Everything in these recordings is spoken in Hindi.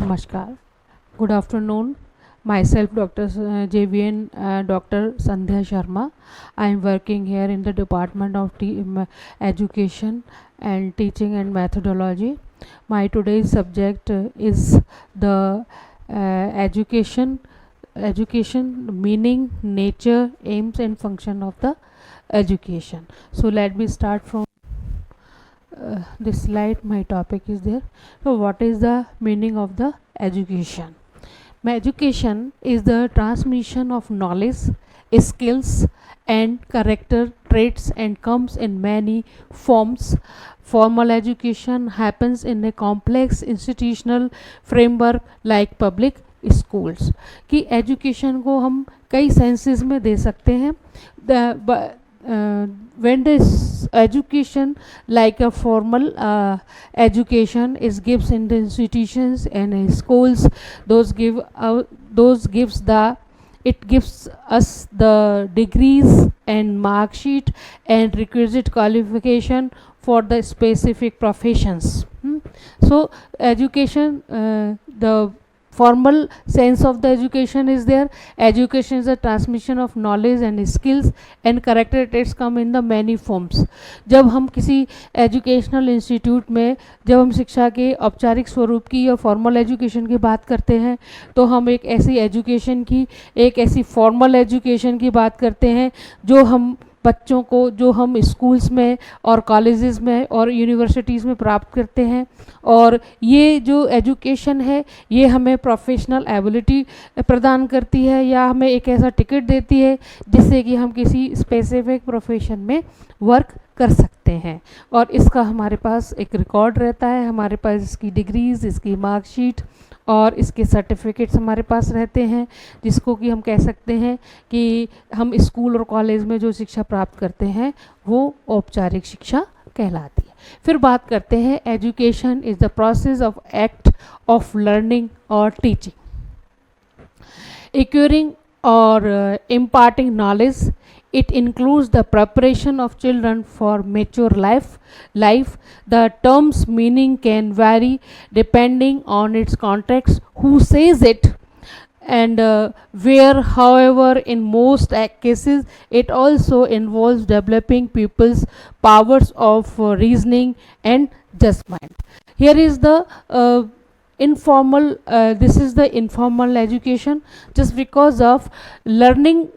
Namaskar. Good afternoon. Myself, Dr. JVN, Dr. Sandhya Sharma. I am working here in the Department of Education and Teaching and Methodology. My today's subject is the education, meaning, nature, aims, and function of the education. So let me start from this slide. My topic is there. So what is the meaning of the education? Education is the transmission of knowledge, skills, and character traits and comes in many forms. Formal education happens in a complex institutional framework like public schools. कि education को हम कई senses में दे सकते हैं. When this education like a formal education is gives in the institutions and schools, those gives us the degrees and mark sheet and requisite qualification for the specific professions. So education, the formal sense of the education is there. Education is a transmission of knowledge and skills and character traits come in the many forms. जब हम किसी एजुकेशनल इंस्टीट्यूट में जब हम शिक्षा के औपचारिक स्वरूप की या फॉर्मल एजुकेशन की बात करते हैं तो हम एक ऐसी एजुकेशन की, एक ऐसी फॉर्मल एजुकेशन की बात करते हैं जो हम बच्चों को, जो हम स्कूल्स में और कॉलेजेस में और यूनिवर्सिटीज़ में प्राप्त करते हैं. और ये जो एजुकेशन है ये हमें प्रोफेशनल एबिलिटी प्रदान करती है या हमें एक ऐसा टिकट देती है जिससे कि हम किसी स्पेसिफिक प्रोफेशन में वर्क कर सकते हैं. और इसका हमारे पास एक रिकॉर्ड रहता है, हमारे पास इसकी डिग्रीज़, इसकी मार्कशीट और इसके सर्टिफिकेट्स हमारे पास रहते हैं, जिसको कि हम कह सकते हैं कि हम स्कूल और कॉलेज में जो शिक्षा प्राप्त करते हैं वो औपचारिक शिक्षा कहलाती है. फिर बात करते हैं education is the process of act of learning और teaching, acquiring or imparting knowledge. It includes the preparation of children for mature life. The term's meaning can vary depending on its context, who says it, and where. However, in most cases it also involves developing people's powers of reasoning and judgment. Here is the informal, this is the informal education, just because of learning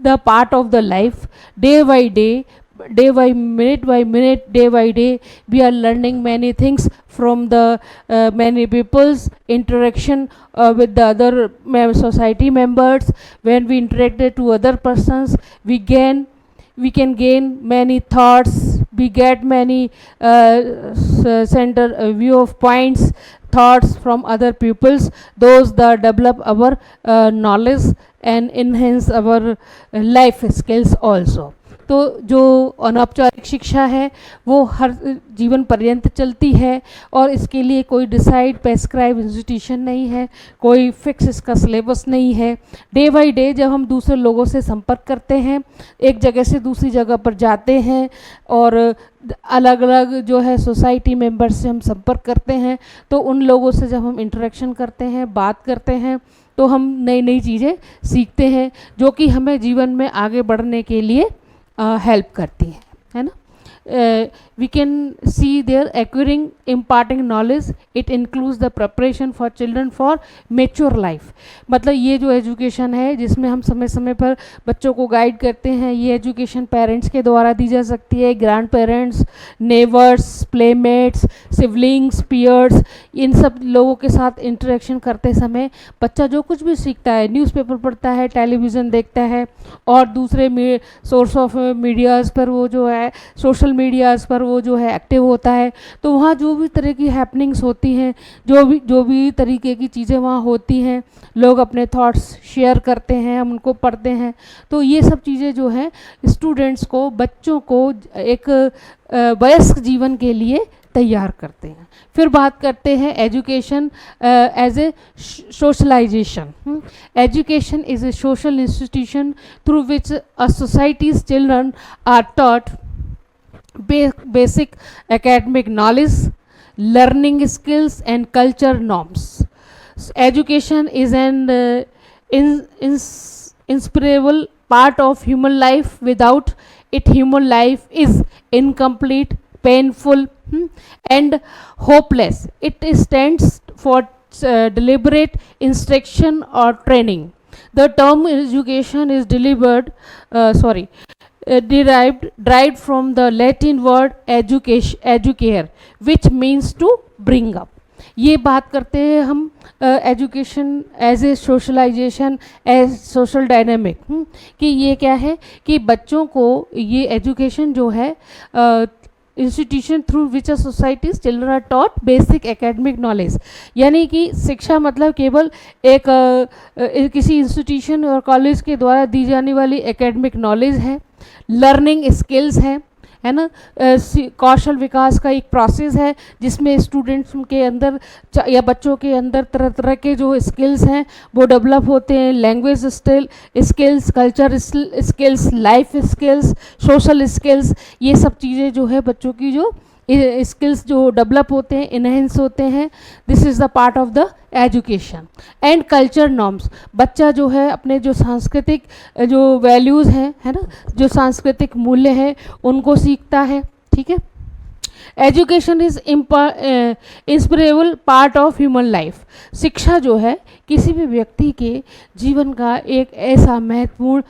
the part of the life day by day, minute by minute, day by day. We are learning many things from the many people's interaction with the other society members. When we interacted to other persons, we can gain many thoughts, we get many center view of points, thoughts from other peoples. Those that develop our knowledge and enhance our life skills also. तो जो अनौपचारिक शिक्षा है वो हर जीवन पर्यंत चलती है और इसके लिए कोई डिसाइड प्रेस्क्राइब इंस्टीट्यूशन नहीं है, कोई फिक्स इसका सिलेबस नहीं है. डे बाय डे जब हम दूसरे लोगों से संपर्क करते हैं, एक जगह से दूसरी जगह पर जाते हैं और अलग अलग जो है सोसाइटी मेंबर्स से हम संपर्क करते हैं, तो उन लोगों से जब हम इंटरेक्शन करते हैं, बात करते हैं, तो हम नई नई चीज़ें सीखते हैं जो कि हमें जीवन में आगे बढ़ने के लिए हेल्प करती है ना. We can see there acquiring, imparting knowledge. It includes the preparation for children for mature life. मतलब ये जो एजुकेशन है जिसमें हम समय समय पर बच्चों को गाइड करते हैं, ये एजुकेशन पेरेंट्स के द्वारा दी जा सकती है. Grandparents, neighbours, playmates, siblings, peers, इन सब लोगों के साथ इंटरेक्शन करते समय बच्चा जो कुछ भी सीखता है, न्यूज़पेपर पढ़ता है, टेलीविज़न देखता है और दूसरे सोर्स ऑफ मीडियाज़ पर वो जो है सोशल मीडियाज़ पर वो जो है एक्टिव होता है, तो वहाँ जो भी तरह की हैपनिंग्स होती हैं, जो भी तरीके की चीज़ें वहाँ होती हैं, लोग अपने थॉट्स शेयर करते हैं, हम उनको पढ़ते हैं, तो ये सब चीज़ें जो हैं स्टूडेंट्स को, बच्चों को एक वयस्क जीवन के लिए तैयार करते हैं. फिर बात करते हैं education as a socialization. Education is a social institution through which a societies children are taught basic academic knowledge, learning skills and culture norms. Education is an inseparable part of human life. Without it, human life is incomplete, painful, and hopeless. It stands for deliberate instruction or training. The term education is derived from the Latin word educare, which means to bring up. ये बात करते हैं हम education as a socialization, as social dynamic, कि ये क्या है कि बच्चों को ये एजुकेशन जो है institution through which societies children are taught basic academic knowledge, यानी कि शिक्षा मतलब केवल एक किसी इंस्टीट्यूशन और कॉलेज के द्वारा दी जाने वाली एकेडमिक नॉलेज है, लर्निंग स्किल्स है ना, कौशल विकास का एक प्रोसेस है जिसमें स्टूडेंट्स के अंदर या बच्चों के अंदर तरह तरह के जो स्किल्स हैं वो डेवलप होते हैं, language skills, culture skills, life skills, social skills, ये सब चीज़ें जो है बच्चों की जो स्किल्स जो डेवलप होते हैं, इनहेंस होते हैं. This is the part of the education. And culture norms, बच्चा जो है अपने जो सांस्कृतिक जो वैल्यूज़ हैं, है ना, जो सांस्कृतिक मूल्य हैं उनको सीखता है. ठीक है. Education is inseparable part of human life. शिक्षा जो है किसी भी व्यक्ति के जीवन का एक ऐसा महत्वपूर्ण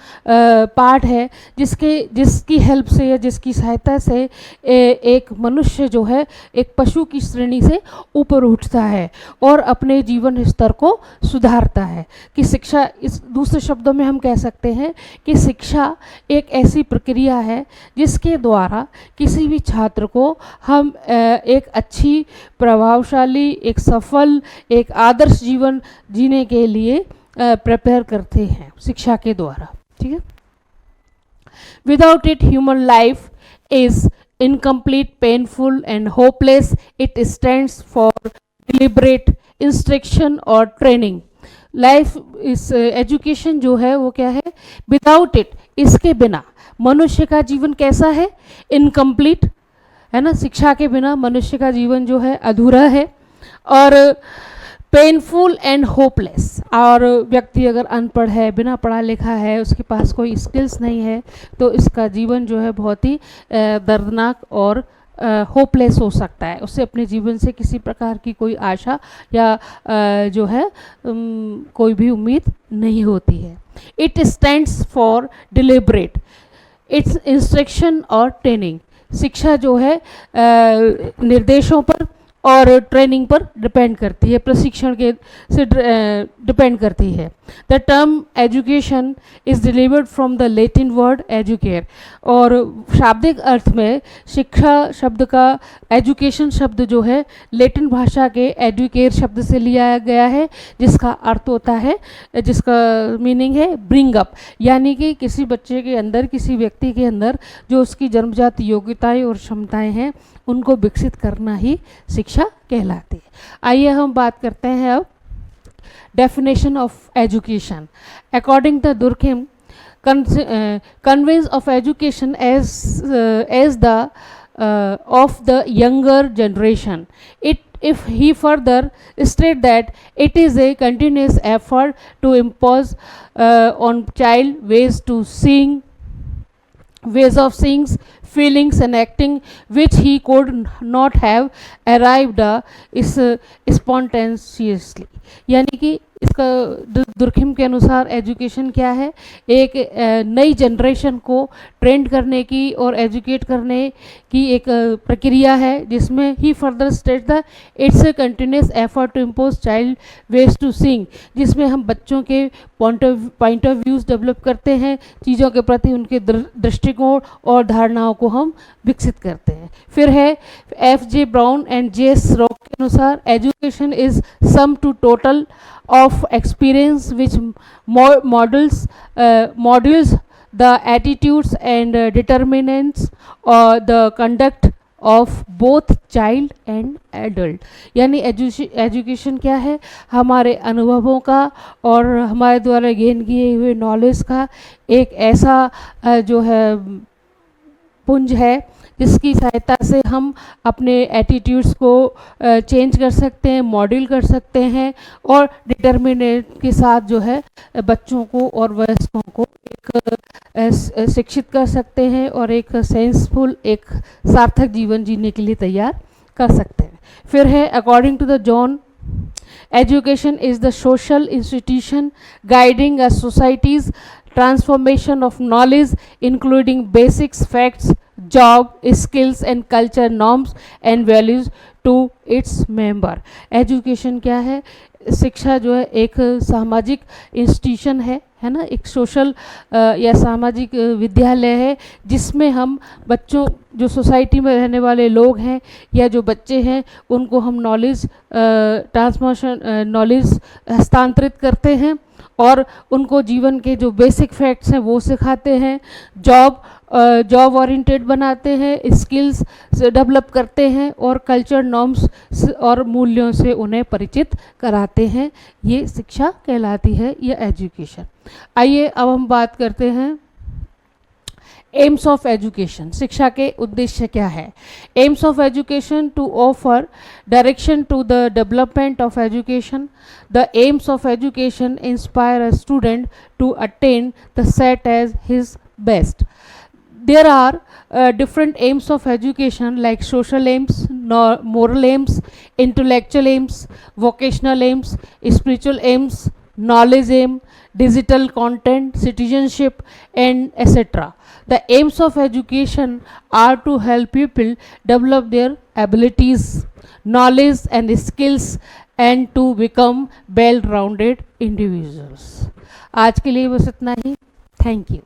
पार्ट है जिसकी हेल्प से या जिसकी सहायता से एक मनुष्य जो है एक पशु की श्रेणी से ऊपर उठता है और अपने जीवन स्तर को सुधारता है. कि शिक्षा, इस दूसरे शब्दों में हम कह सकते हैं कि शिक्षा एक ऐसी प्रक्रिया है जिसके द्वारा किसी भी छात्र को हम एक अच्छी, प्रभावशाली, एक सफल, एक आदर्श जीवन जीने के लिए प्रिपेयर करते हैं शिक्षा के द्वारा. ठीक है. Without it human life is incomplete, painful and hopeless. It stands for deliberate instruction और ट्रेनिंग. लाइफ इस एजुकेशन जो है वो क्या है, विदाउट इट, इसके बिना मनुष्य का जीवन कैसा है, इनकम्प्लीट है ना. शिक्षा के बिना मनुष्य का जीवन जो है अधूरा है और पेनफुल एंड होपलेस. और व्यक्ति अगर अनपढ़ है, बिना पढ़ा लिखा है, उसके पास कोई स्किल्स नहीं है, तो इसका जीवन जो है बहुत ही दर्दनाक और होपलेस हो सकता है. उससे अपने जीवन से किसी प्रकार की कोई आशा या जो है कोई भी उम्मीद नहीं होती है. It stands for deliberate, it's instruction और ट्रेनिंग. शिक्षा जो है निर्देशों पर और ट्रेनिंग पर डिपेंड करती है, प्रशिक्षण के से डिपेंड करती है. The term education is delivered from the Latin word educare. और शाब्दिक अर्थ में शिक्षा शब्द का, एजुकेशन शब्द जो है लैटिन भाषा के एजुकेयर शब्द से लिया गया है, जिसका अर्थ होता है, जिसका मीनिंग है ब्रिंग अप. यानी कि किसी बच्चे के अंदर, किसी व्यक्ति के अंदर जो उसकी जन्मजात योग्यताएं और क्षमताएं हैं उनको विकसित करना ही शिक्षा कहलाती है. आइए हम बात करते हैं अब definition of education. According to Durkheim, conveys of education as the of the younger generation. If he further state that it is a continuous effort to impose on child ways of seeing, feelings and acting which he could not have arrived is spontaneously. यानी कि इसका दुर्खिम के अनुसार एजुकेशन क्या है, एक नई जनरेशन को ट्रेंड करने की और एजुकेट करने की एक प्रक्रिया है, जिसमें he further state the it's a continuous effort to impose child ways to seeing, जिसमें हम बच्चों के पॉइंट ऑफ व्यूज़ डेवलप करते हैं, चीज़ों के प्रति उनके दृष्टिकोण और धारणाओं को हम विकसित करते हैं. फिर है F.J. Brown and J.S. Rock के अनुसार education is sum to total of experience which models the attitudes and determinants or the conduct of both child and adult. यानी एजुकेशन क्या है, हमारे अनुभवों का और हमारे द्वारा गेन किए हुए नॉलेज का एक ऐसा जो है पुंज है जिसकी सहायता से हम अपने एटीट्यूड्स को चेंज कर सकते हैं, मॉड्यूल कर सकते हैं और डिटर्मिनेट के साथ जो है बच्चों को और वयस्कों को एक शिक्षित कर सकते हैं और एक सेंसफुल, एक सार्थक जीवन जीने के लिए तैयार कर सकते हैं। फिर है according to the John, education is the social institution guiding a society's transformation of knowledge, including basics, facts, job, skills and culture norms and values to its member. Education क्या है? शिक्षा जो है एक सामाजिक इंस्टीट्यूशन है ना, एक सोशल या सामाजिक विद्यालय है जिसमें हम बच्चों, जो सोसाइटी में रहने वाले लोग हैं या जो बच्चे हैं, उनको हम नॉलेज ट्रांसमिशन, नॉलेज हस्तांतरित करते हैं और उनको जीवन के जो बेसिक फैक्ट्स हैं वो सिखाते हैं, जॉब ओरिएंटेड बनाते हैं, स्किल्स डेवलप करते हैं और कल्चर नॉर्म्स और मूल्यों से उन्हें परिचित कराते हैं। ये शिक्षा कहलाती है, ये एजुकेशन। आइए अब हम बात करते हैं एम्स ऑफ एजुकेशन। शिक्षा के उद्देश्य क्या है? Aims of education to offer direction to the development of education. The aims of education inspire a student to attain the set as his best. There are different aims of education like social aims, moral aims, intellectual aims, vocational aims, spiritual aims, knowledge aim, digital content, citizenship and etc. The aims of education are to help people develop their abilities, knowledge and skills and to become well-rounded individuals. आज के लिए बस इतना ही। Thank you.